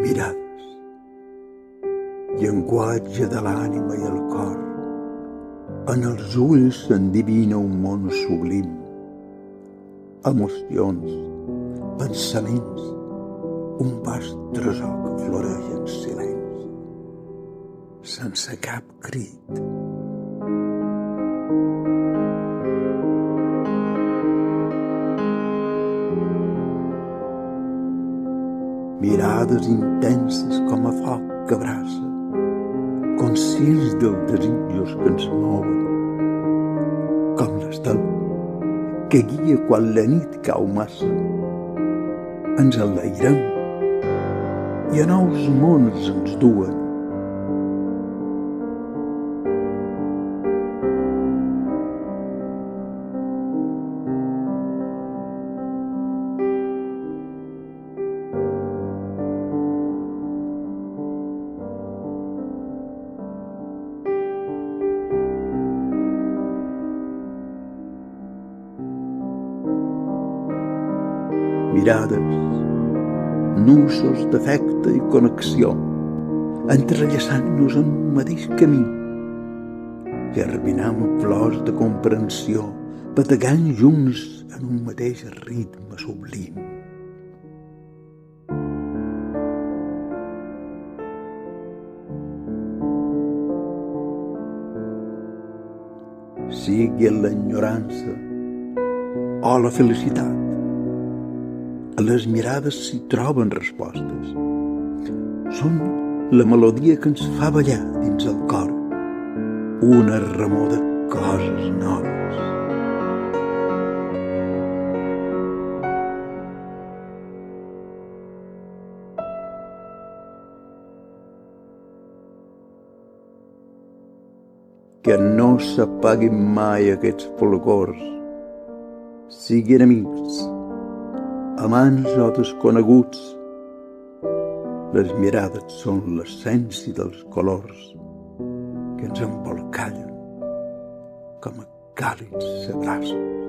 Mirades, llenguatge de l'ànima i el cor. En els ulls s'endivina un món sublim. Emocions, pensaments, un vast tresor que floreix en silenci, sense cap crit. Mirades intenses com a foc que abraça, conscients dels desitjos que ens mouen, com l'estel que guia quan la nit cau massa. Ens enlairem i a nous mons ens duen. Mirades, nusos d'afecte i connexió, entrellaçant-nos en un mateix camí. Germinam flors de comprensió, bategant junts en un mateix ritme sublim. Sigui l'enyorança o la felicitat, a les mirades s'hi troben respostes. Són la melodia que ens fa ballar dins el cor, una remor de coses noves. Que no s'apaguin mai aquests fulgors, siguin amics, amants o desconeguts. Les mirades són l'essència dels colors que ens embolcallen com a càlids abraços.